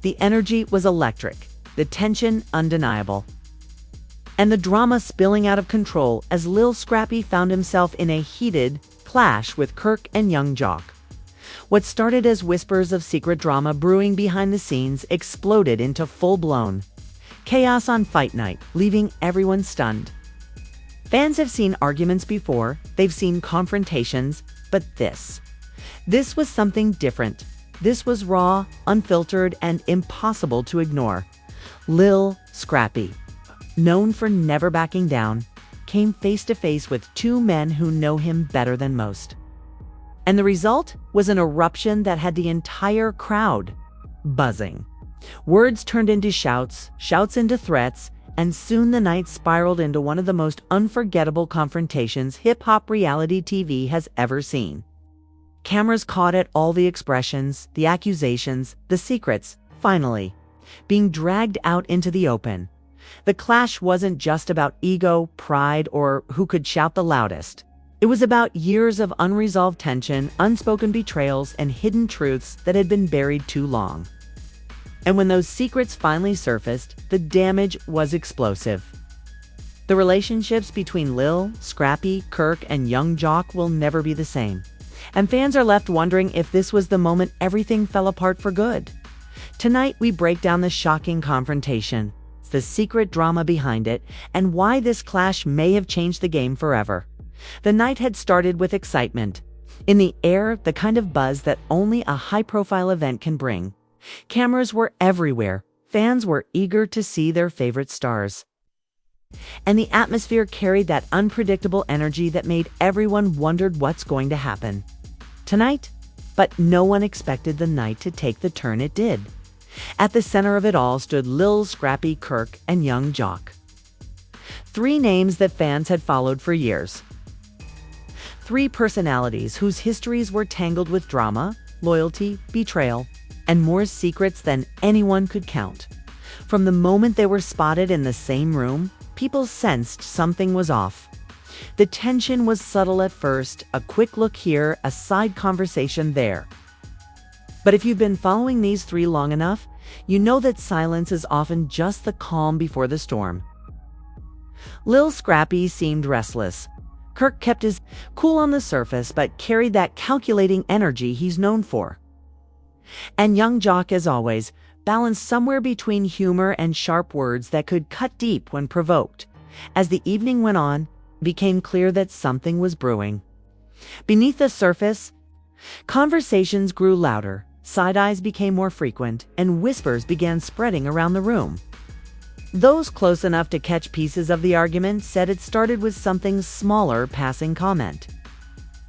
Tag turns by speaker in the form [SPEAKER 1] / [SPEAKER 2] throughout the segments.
[SPEAKER 1] The energy was electric, the tension undeniable, and the drama spilling out of control as Lil Scrappy found himself in a heated clash with Kirk and young Jock. What started as whispers of secret drama brewing behind the scenes exploded into full-blown chaos on fight night, leaving everyone stunned. Fans have seen arguments before, they've seen confrontations, but this was something different. This was raw, unfiltered, and impossible to ignore. Lil Scrappy, known for never backing down, came face to face with two men who know him better than most. And the result was an eruption that had the entire crowd buzzing. Words turned into shouts, shouts into threats, and soon the night spiraled into one of the most unforgettable confrontations hip-hop reality TV has ever seen. Cameras caught at all the expressions, the accusations, the secrets, finally, being dragged out into the open. The clash wasn't just about ego, pride, or who could shout the loudest. It was about years of unresolved tension, unspoken betrayals, and hidden truths that had been buried too long. And when those secrets finally surfaced, the damage was explosive. The relationships between Lil, Scrappy, Kirk, and young Jock will never be the same. And fans are left wondering if this was the moment everything fell apart for good. Tonight, we break down the shocking confrontation, the secret drama behind it, and why this clash may have changed the game forever. The night had started with excitement. In the air, the kind of buzz that only a high-profile event can bring. Cameras were everywhere. Fans were eager to see their favorite stars. And the atmosphere carried that unpredictable energy that made everyone wondered what's going to happen tonight. But no one expected the night to take the turn it did. At the center of it all stood Lil Scrappy, Kirk, and young Jock. Three names that fans had followed for years. Three personalities whose histories were tangled with drama, loyalty, betrayal, and more secrets than anyone could count. From the moment they were spotted in the same room, people sensed something was off. The tension was subtle at first, a quick look here, a side conversation there. But if you've been following these three long enough, you know that silence is often just the calm before the storm. Lil Scrappy seemed restless. Kirk kept his cool on the surface, but carried that calculating energy he's known for. And young Jock, as always, balanced somewhere between humor and sharp words that could cut deep when provoked. As the evening went on, it became clear that something was brewing. Beneath the surface, conversations grew louder, side-eyes became more frequent, and whispers began spreading around the room. Those close enough to catch pieces of the argument said it started with something smaller passing comment.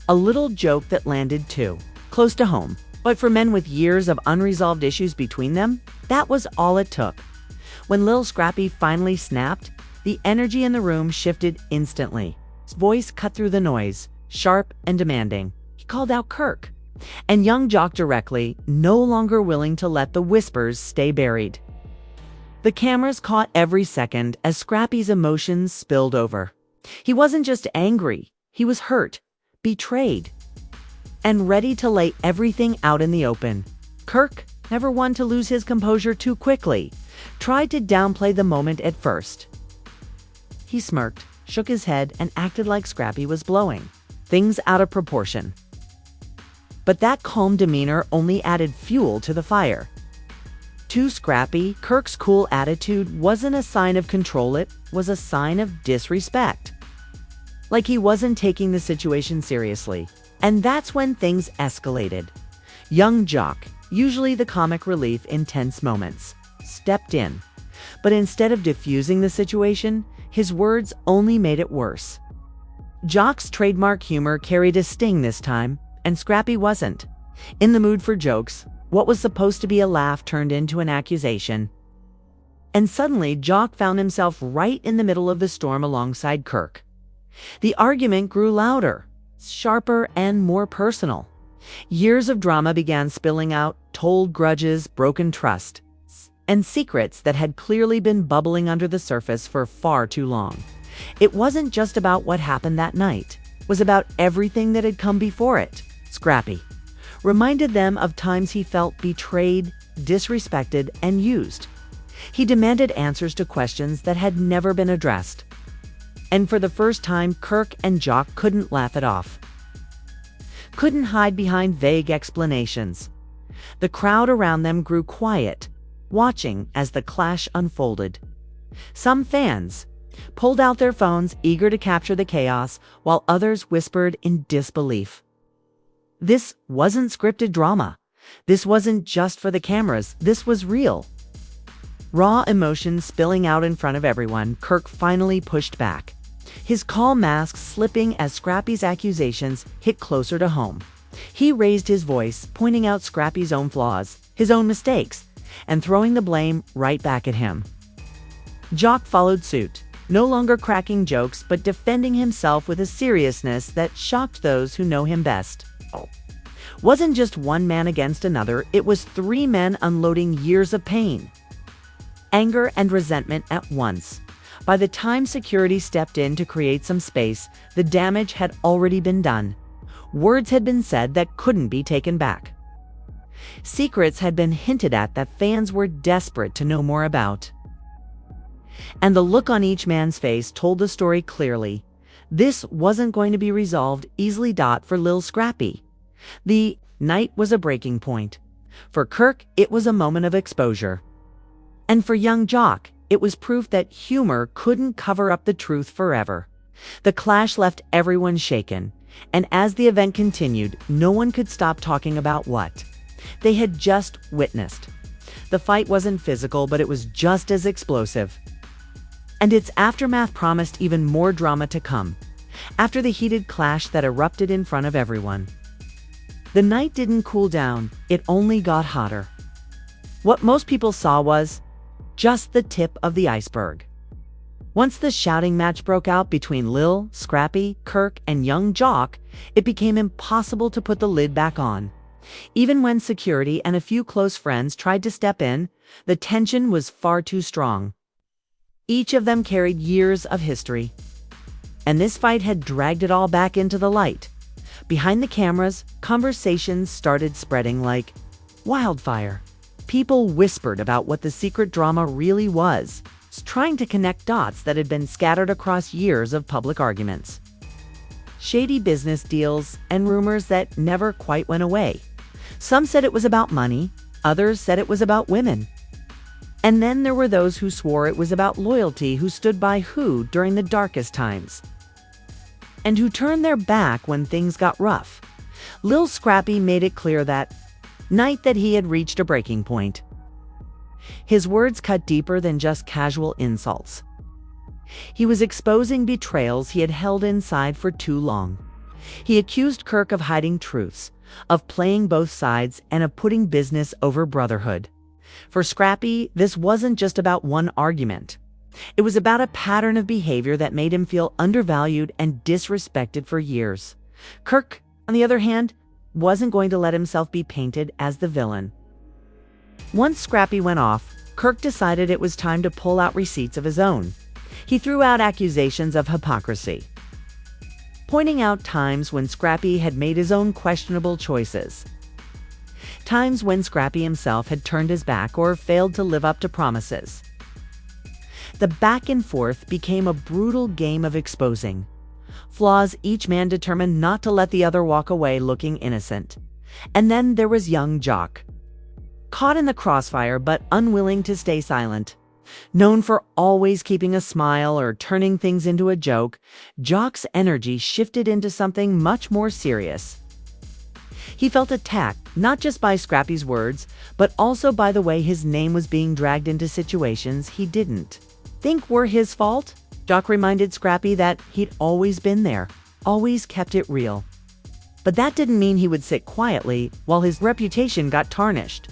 [SPEAKER 1] A little joke that landed too close to home. But for men with years of unresolved issues between them, that was all it took. When Lil Scrappy finally snapped, the energy in the room shifted instantly. His voice cut through the noise, sharp and demanding. He called out Kirk, and young Jock directly, no longer willing to let the whispers stay buried. The cameras caught every second as Scrappy's emotions spilled over. He wasn't just angry, he was hurt, betrayed, and ready to lay everything out in the open. Kirk, never one to lose his composure too quickly, tried to downplay the moment at first. He smirked, shook his head, and acted like Scrappy was blowing things out of proportion. But that calm demeanor only added fuel to the fire. To Scrappy, Kirk's cool attitude wasn't a sign of control, it was a sign of disrespect. Like he wasn't taking the situation seriously. And that's when things escalated. Young Jock, usually the comic relief in tense moments, stepped in. But instead of diffusing the situation, his words only made it worse. Jock's trademark humor carried a sting this time, and Scrappy wasn't. In the mood for jokes, what was supposed to be a laugh turned into an accusation. And suddenly, Jock found himself right in the middle of the storm alongside Kirk. The argument grew louder, sharper, and more personal. Years of drama began spilling out, told grudges, broken trust, and secrets that had clearly been bubbling under the surface for far too long. It wasn't just about what happened that night. It was about everything that had come before it. Scrappy reminded them of times he felt betrayed, disrespected, and used. He demanded answers to questions that had never been addressed. And for the first time, Kirk and Jock couldn't laugh it off. Couldn't hide behind vague explanations. The crowd around them grew quiet, watching as the clash unfolded. Some fans pulled out their phones, eager to capture the chaos, while others whispered in disbelief. This wasn't scripted drama. This wasn't just for the cameras. This was real. Raw emotions spilling out in front of everyone, Kirk finally pushed back, his calm mask slipping as Scrappy's accusations hit closer to home. He raised his voice, pointing out Scrappy's own flaws, his own mistakes, and throwing the blame right back at him. Jock followed suit, no longer cracking jokes but defending himself with a seriousness that shocked those who know him best. Wasn't just one man against another, it was three men unloading years of pain, anger, and resentment at once. By the time security stepped in to create some space, the damage had already been done. Words had been said that couldn't be taken back. Secrets had been hinted at that fans were desperate to know more about. And the look on each man's face told the story clearly. This wasn't going to be resolved easily. For Lil Scrappy, the night was a breaking point. For Kirk, it was a moment of exposure. And for young Jock, it was proof that humor couldn't cover up the truth forever. The clash left everyone shaken, and as the event continued, no one could stop talking about what they had just witnessed. The fight wasn't physical, but it was just as explosive. And its aftermath promised even more drama to come, after the heated clash that erupted in front of everyone. The night didn't cool down, it only got hotter. What most people saw was just the tip of the iceberg. Once the shouting match broke out between Lil, Scrappy, Kirk, and young Jock, it became impossible to put the lid back on. Even when security and a few close friends tried to step in, the tension was far too strong. Each of them carried years of history, and this fight had dragged it all back into the light. Behind the cameras, conversations started spreading like wildfire. People whispered about what the secret drama really was, trying to connect dots that had been scattered across years of public arguments. Shady business deals and rumors that never quite went away. Some said it was about money, others said it was about women. And then there were those who swore it was about loyalty, who stood by who during the darkest times, and who turned their back when things got rough. Lil Scrappy made it clear that night that he had reached a breaking point. His words cut deeper than just casual insults. He was exposing betrayals he had held inside for too long. He accused Kirk of hiding truths, of playing both sides, and of putting business over brotherhood. For Scrappy, this wasn't just about one argument. It was about a pattern of behavior that made him feel undervalued and disrespected for years. Kirk, on the other hand, wasn't going to let himself be painted as the villain. Once Scrappy went off, Kirk decided it was time to pull out receipts of his own. He threw out accusations of hypocrisy, pointing out times when Scrappy had made his own questionable choices. Times when Scrappy himself had turned his back or failed to live up to promises. The back and forth became a brutal game of exposing flaws, each man determined not to let the other walk away looking innocent. And then there was young Jock, caught in the crossfire but unwilling to stay silent. Known for always keeping a smile or turning things into a joke, Jock's energy shifted into something much more serious. He felt attacked, not just by Scrappy's words, but also by the way his name was being dragged into situations he didn't think were his fault. Jock reminded Scrappy that he'd always been there, always kept it real. But that didn't mean he would sit quietly while his reputation got tarnished.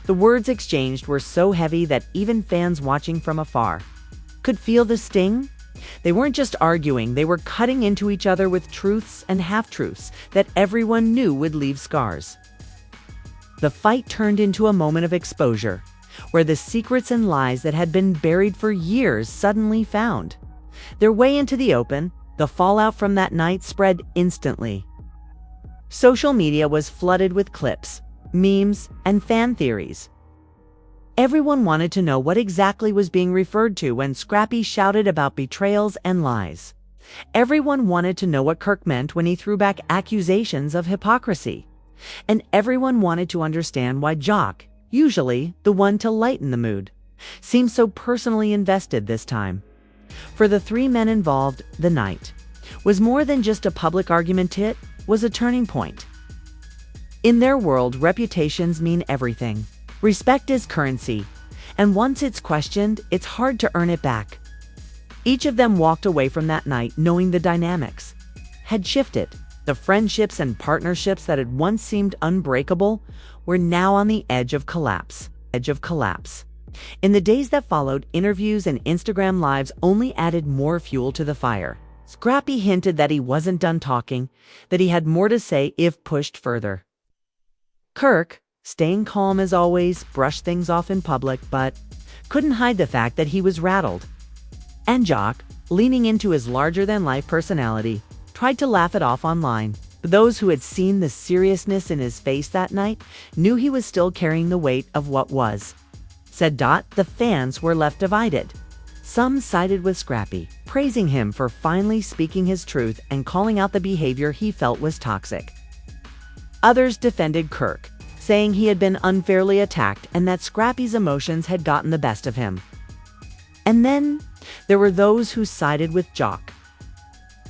[SPEAKER 1] The words exchanged were so heavy that even fans watching from afar could feel the sting. They weren't just arguing, they were cutting into each other with truths and half-truths that everyone knew would leave scars. The fight turned into a moment of exposure, where the secrets and lies that had been buried for years suddenly found their way into the open. The fallout from that night spread instantly. Social media was flooded with clips, memes, and fan theories. Everyone wanted to know what exactly was being referred to when Scrappy shouted about betrayals and lies. Everyone wanted to know what Kirk meant when he threw back accusations of hypocrisy. And everyone wanted to understand why Jock, usually the one to lighten the mood, seemed so personally invested this time. For the three men involved, the night was more than just a public argument, it was a turning point. In their world, reputations mean everything. Respect is currency, and once it's questioned, it's hard to earn it back. Each of them walked away from that night knowing the dynamics had shifted. The friendships and partnerships that had once seemed unbreakable were now on the edge of collapse. In the days that followed, interviews and Instagram lives only added more fuel to the fire. Scrappy hinted that he wasn't done talking, that he had more to say if pushed further. Kirk, staying calm as always, brushed things off in public, but couldn't hide the fact that he was rattled. And Jock, leaning into his larger-than-life personality, tried to laugh it off online. But those who had seen the seriousness in his face that night knew he was still carrying the weight of what was. Said Dot, the fans were left divided. Some sided with Scrappy, praising him for finally speaking his truth and calling out the behavior he felt was toxic. Others defended Kirk, saying he had been unfairly attacked and that Scrappy's emotions had gotten the best of him. And then there were those who sided with Jock,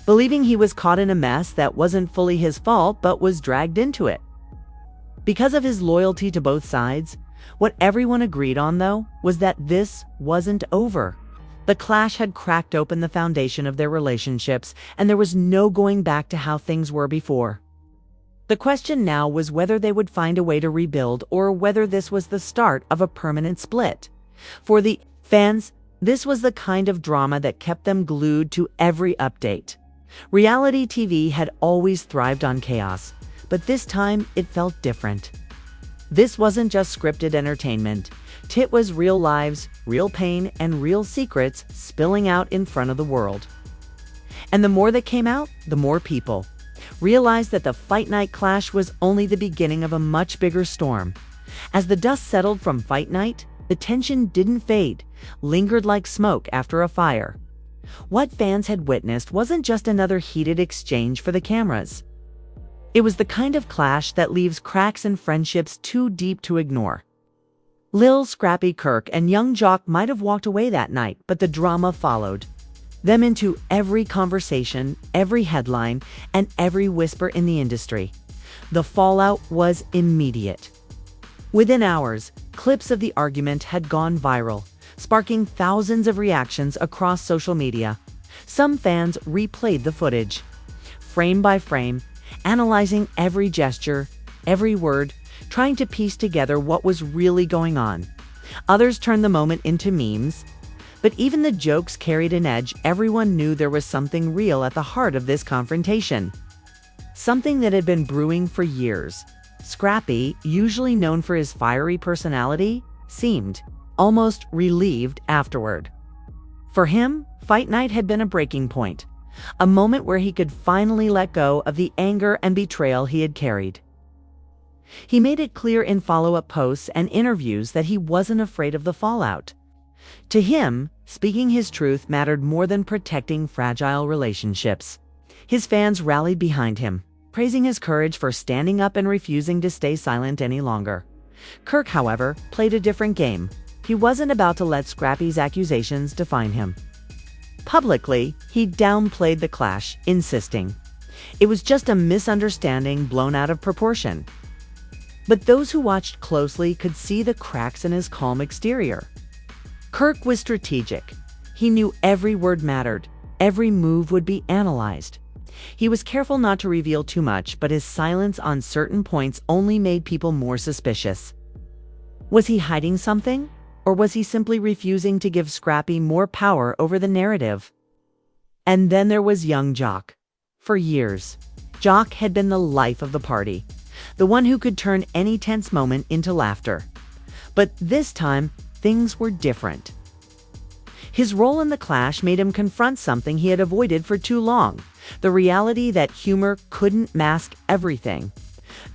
[SPEAKER 1] believing he was caught in a mess that wasn't fully his fault but was dragged into it. Because of his loyalty to both sides, what everyone agreed on, though, was that this wasn't over. The clash had cracked open the foundation of their relationships, and there was no going back to how things were before. The question now was whether they would find a way to rebuild or whether this was the start of a permanent split. For the fans, this was the kind of drama that kept them glued to every update. Reality TV had always thrived on chaos, but this time it felt different. This wasn't just scripted entertainment. It was real lives, real pain, and real secrets spilling out in front of the world. And the more that came out, the more people realized that the Fight Night clash was only the beginning of a much bigger storm. As the dust settled from Fight Night, the tension didn't fade, lingered like smoke after a fire. What fans had witnessed wasn't just another heated exchange for the cameras. It was the kind of clash that leaves cracks in friendships too deep to ignore. Lil Scrappy, Kirk, and young Jock might have walked away that night, but the drama followed them into every conversation, every headline, and every whisper in the industry. The fallout was immediate. Within hours, clips of the argument had gone viral, sparking thousands of reactions across social media. Some fans replayed the footage, frame by frame, analyzing every gesture, every word, trying to piece together what was really going on. Others turned the moment into memes. But even the jokes carried an edge. Everyone knew there was something real at the heart of this confrontation. Something that had been brewing for years. Scrappy, usually known for his fiery personality, seemed almost relieved afterward. For him, Fight Night had been a breaking point, a moment where he could finally let go of the anger and betrayal he had carried. He made it clear in follow-up posts and interviews that he wasn't afraid of the fallout. To him, speaking his truth mattered more than protecting fragile relationships. His fans rallied behind him, praising his courage for standing up and refusing to stay silent any longer. Kirk, however, played a different game. He wasn't about to let Scrappy's accusations define him. Publicly, he downplayed the clash, insisting it was just a misunderstanding blown out of proportion. But those who watched closely could see the cracks in his calm exterior. Kirk was strategic. He knew every word mattered. Every move would be analyzed. He was careful not to reveal too much, but his silence on certain points only made people more suspicious. Was he hiding something? Or was he simply refusing to give Scrappy more power over the narrative? And then there was young Jock. For years, Jock had been the life of the party, the one who could turn any tense moment into laughter. But this time, things were different. His role in the clash made him confront something he had avoided for too long, the reality that humor couldn't mask everything.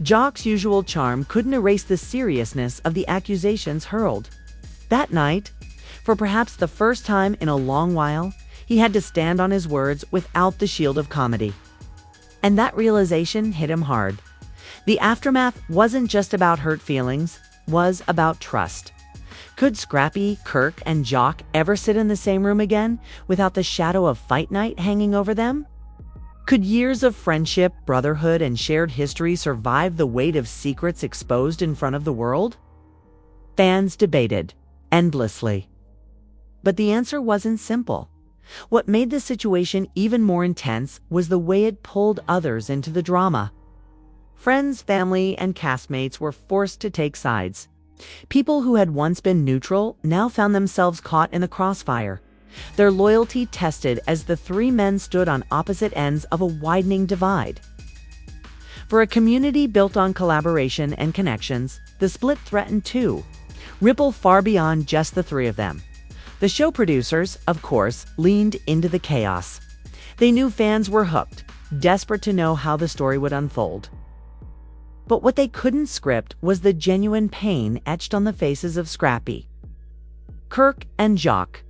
[SPEAKER 1] Jock's usual charm couldn't erase the seriousness of the accusations hurled. That night, for perhaps the first time in a long while, he had to stand on his words without the shield of comedy. And that realization hit him hard. The aftermath wasn't just about hurt feelings, was about trust. Could Scrappy, Kirk, and Jock ever sit in the same room again without the shadow of fight night hanging over them? Could years of friendship, brotherhood, and shared history survive the weight of secrets exposed in front of the world? Fans debated endlessly. But the answer wasn't simple. What made the situation even more intense was the way it pulled others into the drama. Friends, family, and castmates were forced to take sides. People who had once been neutral now found themselves caught in the crossfire, their loyalty tested as the three men stood on opposite ends of a widening divide. For a community built on collaboration and connections, the split threatened to ripple far beyond just the three of them. The show producers, of course, leaned into the chaos. They knew fans were hooked, desperate to know how the story would unfold. But what they couldn't script was the genuine pain etched on the faces of Scrappy, Kirk, and Jock.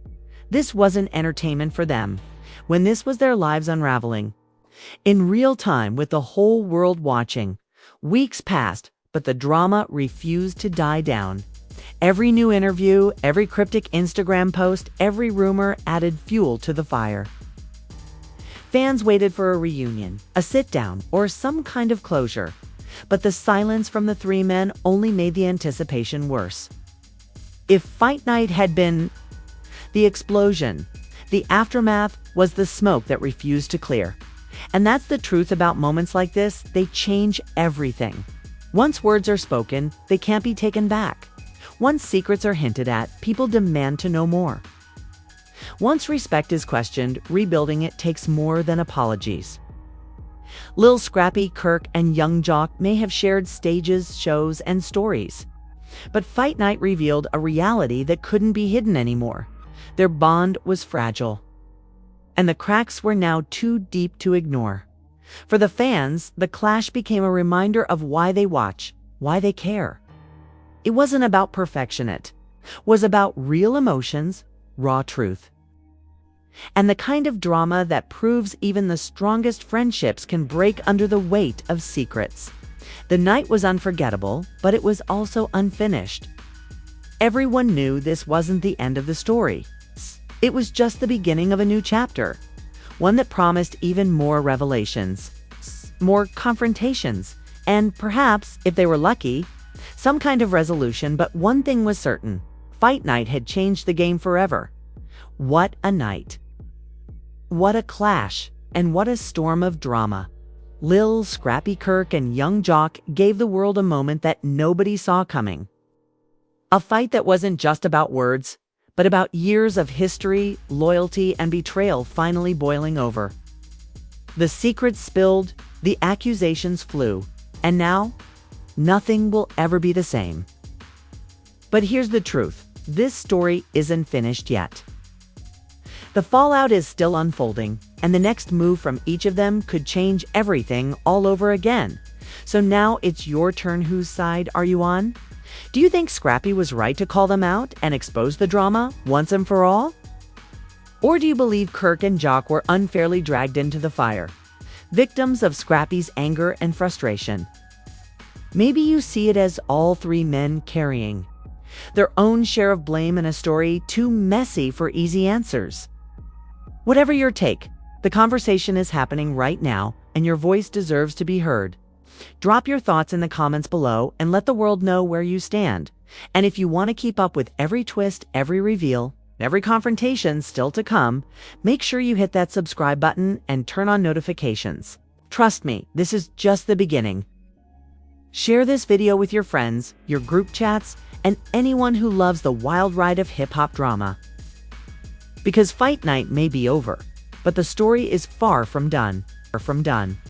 [SPEAKER 1] This wasn't entertainment for them, when this was their lives unraveling. In real time, with the whole world watching, weeks passed, but the drama refused to die down. Every new interview, every cryptic Instagram post, every rumor added fuel to the fire. Fans waited for a reunion, a sit-down, or some kind of closure. But the silence from the three men only made the anticipation worse. If Fight Night had been the explosion, the aftermath was the smoke that refused to clear. And that's the truth about moments like this, they change everything. Once words are spoken, they can't be taken back. Once secrets are hinted at, people demand to know more. Once respect is questioned, rebuilding it takes more than apologies. Lil Scrappy, Kirk, and young Jock may have shared stages, shows, and stories. But Fight Night revealed a reality that couldn't be hidden anymore. Their bond was fragile. And the cracks were now too deep to ignore. For the fans, the clash became a reminder of why they watch, why they care. It wasn't about perfection, it was about real emotions, raw truth. And the kind of drama that proves even the strongest friendships can break under the weight of secrets. The night was unforgettable, but it was also unfinished. Everyone knew this wasn't the end of the story. It was just the beginning of a new chapter, one that promised even more revelations, more confrontations, and perhaps, if they were lucky, some kind of resolution. But one thing was certain: Fight Night had changed the game forever. What a night. What a clash, and what a storm of drama. Lil, Scrappy, Kirk, and young Jock gave the world a moment that nobody saw coming. A fight that wasn't just about words, but about years of history, loyalty, and betrayal finally boiling over. The secrets spilled, the accusations flew, and now, nothing will ever be the same. But here's the truth: this story isn't finished yet. The fallout is still unfolding, and the next move from each of them could change everything all over again. So now it's your turn. Whose side are you on? Do you think Scrappy was right to call them out and expose the drama once and for all? Or do you believe Kirk and Jock were unfairly dragged into the fire, victims of Scrappy's anger and frustration? Maybe you see it as all three men carrying their own share of blame in a story too messy for easy answers. Whatever your take, the conversation is happening right now, and your voice deserves to be heard. Drop your thoughts in the comments below and let the world know where you stand. And if you want to keep up with every twist, every reveal, every confrontation still to come, make sure you hit that subscribe button and turn on notifications. Trust me, this is just the beginning. Share this video with your friends, your group chats, and anyone who loves the wild ride of hip-hop drama. Because Fight Night may be over, but the story is far from done.